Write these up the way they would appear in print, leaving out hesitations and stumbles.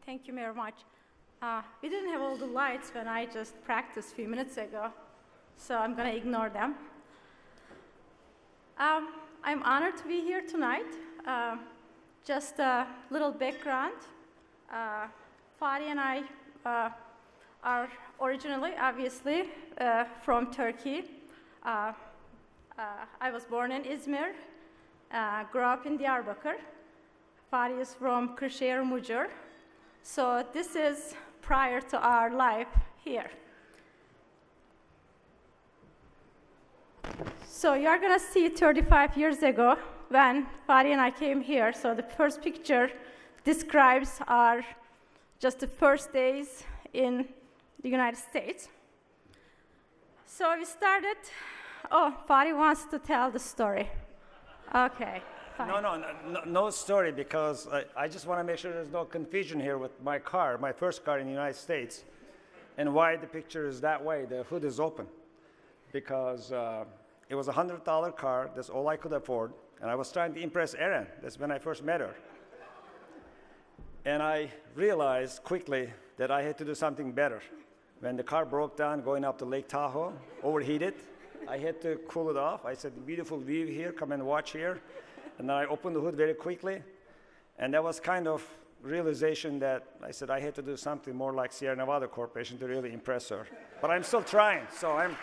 Thank you very much. We didn't have all the lights when I just practiced a few minutes ago, so I'm going to ignore them. I'm honored to be here tonight. Just a little background. Fadi and I are originally, obviously, from Turkey. I was born in Izmir, grew up in Diyarbakır. Fadi is from Kırşehir, Mucur. So this is prior to our life here. So you're going to see 35 years ago when Fadi and I came here. So the first picture describes just the first days in the United States. So we started. Oh, Fadi wants to tell the story. Okay. Fine. No story, because I just want to make sure there's no confusion here with my car, my first car in the United States, and why the picture is that way. The hood is open, because it was a $100 car. That's all I could afford, and I was trying to impress Eren. That's when I first met her. And I realized quickly that I had to do something better. When the car broke down going up to Lake Tahoe, overheated, I had to cool it off. I said, beautiful view here, come and watch here. And then I opened the hood very quickly, and that was kind of realization that I said I had to do something more like Sierra Nevada Corporation to really impress her. But I'm still trying, so I'm...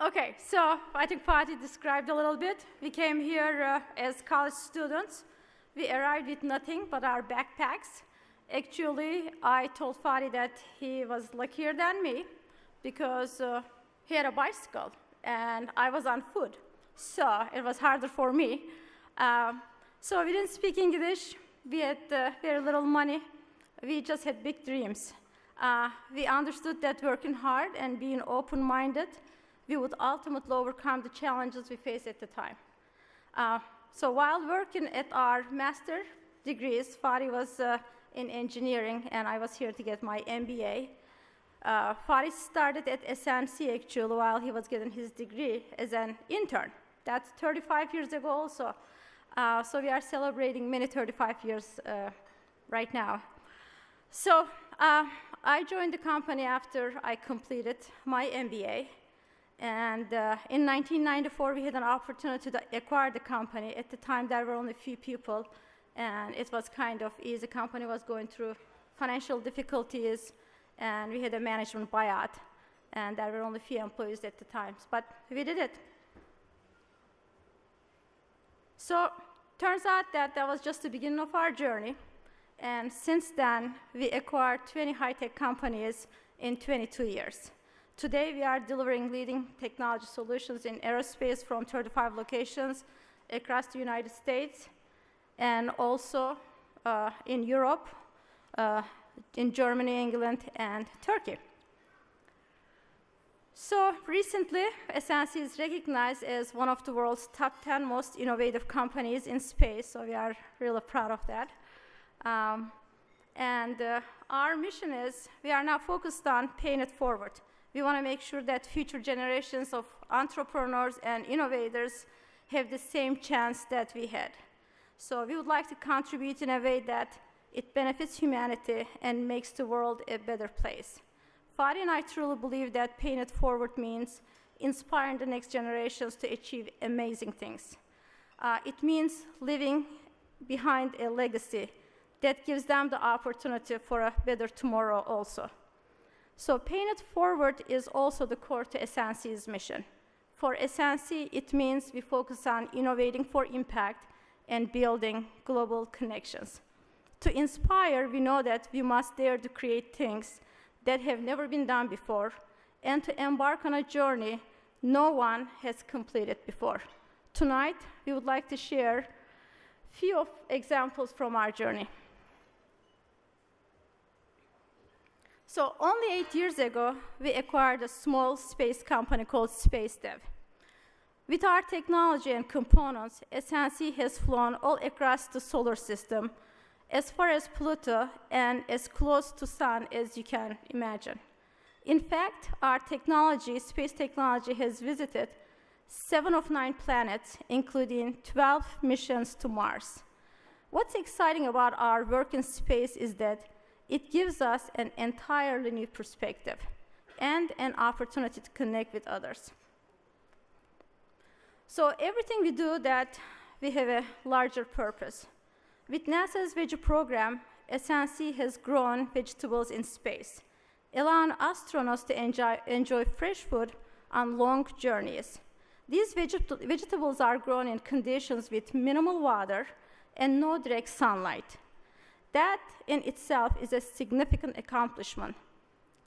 Okay, so I think Fatih described a little bit. We came here as college students. We arrived with nothing but our backpacks. Actually, I told Fatih that he was luckier than me, because he had a bicycle and I was on foot, so it was harder for me. So we didn't speak English, we had very little money, we just had big dreams. We understood that working hard and being open-minded, we would ultimately overcome the challenges we faced at the time. So while working at our master degrees, Fadi was in engineering and I was here to get my MBA. Fadi started at SNC actually while he was getting his degree as an intern. That's 35 years ago also. So we are celebrating many 35 years right now. So I joined the company after I completed my MBA. And in 1994, we had an opportunity to acquire the company. At the time, there were only a few people, and it was kind of easy. The company was going through financial difficulties, and we had a management buyout, and there were only a few employees at the time, but we did it. So turns out that was just the beginning of our journey, and since then, we acquired 20 high-tech companies in 22 years. Today, we are delivering leading technology solutions in aerospace from 35 locations across the United States, and also in Europe, in Germany, England, and Turkey. So recently, SNC is recognized as one of the world's top 10 most innovative companies in space, so we are really proud of that. Our mission is, we are now focused on paying it forward. We want to make sure that future generations of entrepreneurs and innovators have the same chance that we had. So we would like to contribute in a way that it benefits humanity and makes the world a better place. Fadi and I truly believe that paying it forward means inspiring the next generations to achieve amazing things. It means leaving behind a legacy that gives them the opportunity for a better tomorrow also. So paying it forward is also the core to SNC's mission. For SNC, it means we focus on innovating for impact and building global connections. To inspire, we know that we must dare to create things that have never been done before, and to embark on a journey no one has completed before. Tonight, we would like to share a few examples from our journey. So only 8 years ago, we acquired a small space company called SpaceDev. With our technology and components, SNC has flown all across the solar system, as far as Pluto and as close to Sun as you can imagine. In fact, our technology, space technology, has visited 7 of 9 planets, including 12 missions to Mars. What's exciting about our work in space is that it gives us an entirely new perspective and an opportunity to connect with others. So everything we do, that we have a larger purpose. With NASA's veggie program, SNC has grown vegetables in space, allowing astronauts to enjoy fresh food on long journeys. These vegetables are grown in conditions with minimal water and no direct sunlight. That in itself is a significant accomplishment.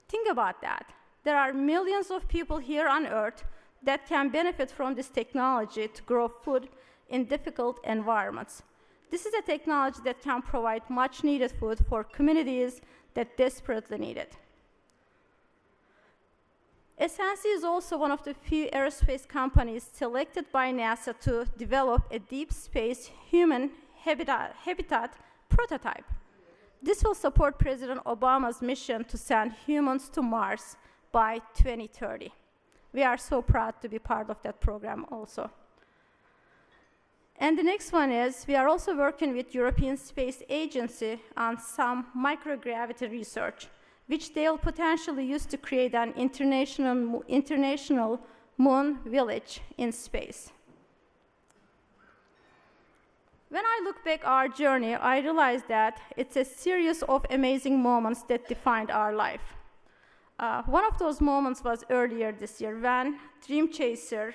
Think about that. There are millions of people here on Earth that can benefit from this technology to grow food in difficult environments. This is a technology that can provide much needed food for communities that desperately need it. SNC is also one of the few aerospace companies selected by NASA to develop a deep space human habitat prototype. This will support President Obama's mission to send humans to Mars by 2030. We are so proud to be part of that program also. And the next one is, we are also working with European Space Agency on some microgravity research, which they'll potentially use to create an international moon village in space. When I look back our journey, I realized that it's a series of amazing moments that defined our life. One of those moments was earlier this year when Dream Chaser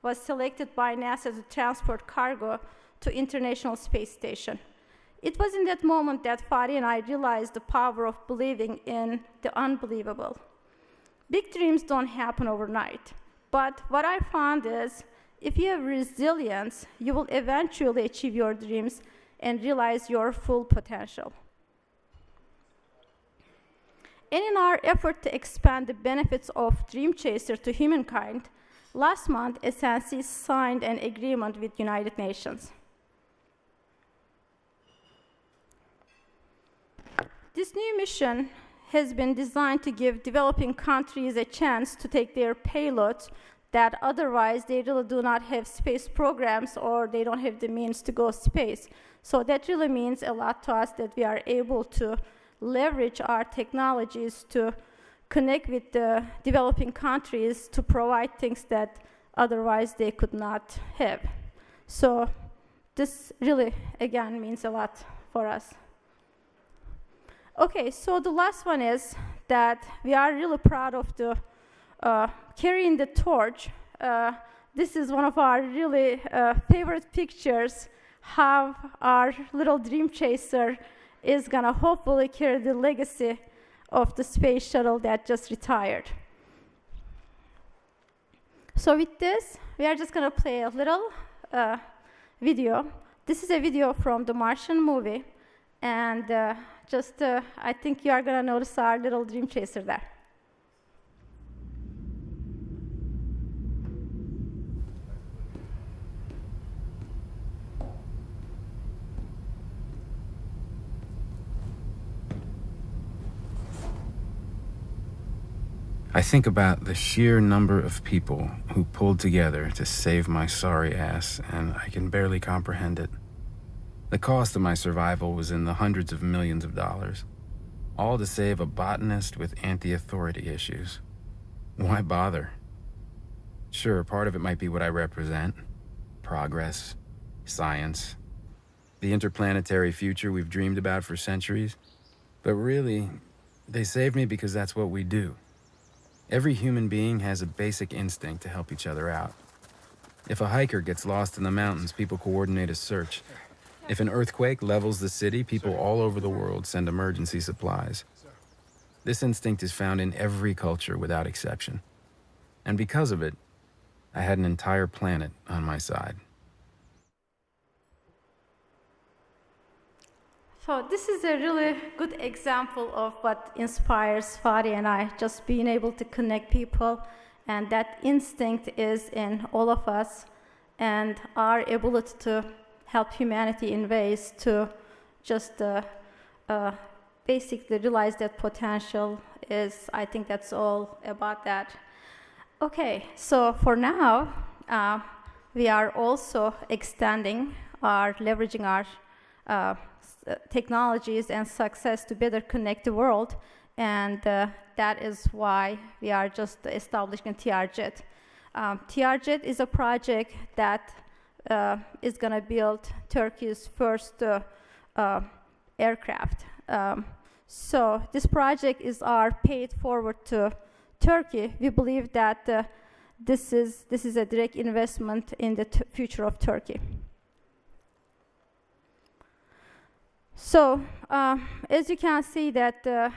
was selected by NASA to transport cargo to International Space Station. It was in that moment that Fadi and I realized the power of believing in the unbelievable. Big dreams don't happen overnight, but what I found is, if you have resilience, you will eventually achieve your dreams and realize your full potential. And in our effort to expand the benefits of Dream Chaser to humankind, last month, SNC signed an agreement with United Nations. This new mission has been designed to give developing countries a chance to take their payloads that otherwise they really do not have space programs or they don't have the means to go space. So that really means a lot to us that we are able to leverage our technologies to connect with the developing countries to provide things that otherwise they could not have. So this really, again, means a lot for us. Okay, so the last one is that we are really proud of the carrying the torch. This is one of our really favorite pictures, how our little Dream Chaser is gonna hopefully carry the legacy of the space shuttle that just retired. So with this, we are just gonna play a little video. This is a video from the Martian movie, and I think you are gonna notice our little Dream Chaser there. I think about the sheer number of people who pulled together to save my sorry ass, and I can barely comprehend it. The cost of my survival was in the hundreds of millions of dollars, all to save a botanist with anti-authority issues. Why bother? Sure, part of it might be what I represent. Progress, science, the interplanetary future we've dreamed about for centuries. But really, they saved me because that's what we do. Every human being has a basic instinct to help each other out. If a hiker gets lost in the mountains, people coordinate a search. If an earthquake levels the city, people all over the world send emergency supplies. This instinct is found in every culture without exception. And because of it, I had an entire planet on my side. So this is a really good example of what inspires Fadi and I, just being able to connect people, and that instinct is in all of us, and our ability to help humanity in ways to just basically realize that potential is, I think that's all about that. Okay, so for now, we are also extending leveraging our technologies and success to better connect the world, and that is why we are just establishing TRJet. TRJet is a project that is going to build Turkey's first aircraft. So this project is our paid forward to Turkey. We believe that this is a direct investment in the future of Turkey. So as you can see that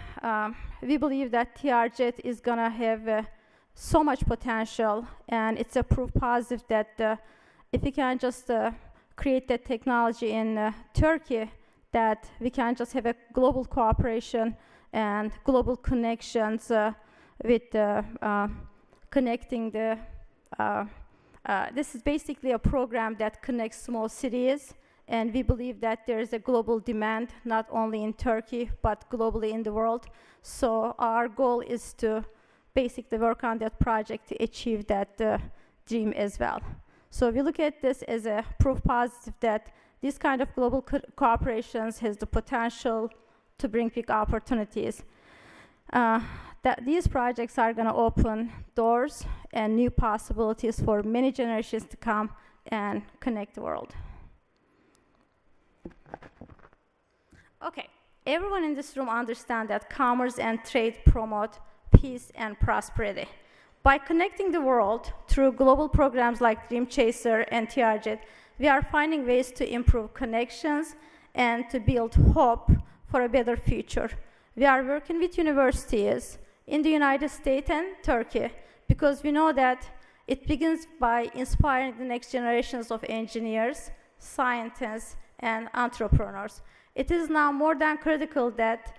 we believe that TRJet is going to have so much potential, and it's a proof positive that if we can just create that technology in Turkey, that we can just have a global cooperation and global connections with connecting the, this is basically a program that connects small cities, and we believe that there is a global demand, not only in Turkey, but globally in the world. So our goal is to basically work on that project to achieve that dream as well. So we look at this as a proof positive that this kind of global cooperations has the potential to bring big opportunities. That these projects are going to open doors and new possibilities for many generations to come and connect the world. Okay, everyone in this room understands that commerce and trade promote peace and prosperity. By connecting the world through global programs like Dream Chaser and TRJet, we are finding ways to improve connections and to build hope for a better future. We are working with universities in the United States and Turkey because we know that it begins by inspiring the next generations of engineers, scientists, and entrepreneurs. It is now more than critical that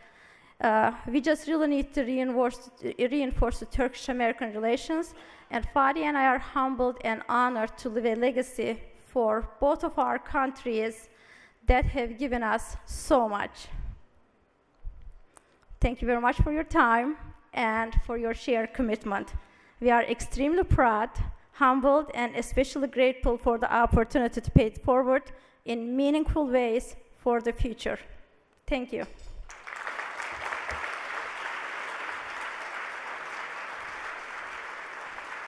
we just really need to reinforce the Turkish-American relations, and Fadi and I are humbled and honored to leave a legacy for both of our countries that have given us so much. Thank you very much for your time and for your shared commitment. We are extremely proud, humbled, and especially grateful for the opportunity to pay it forward in meaningful ways for the future. Thank you.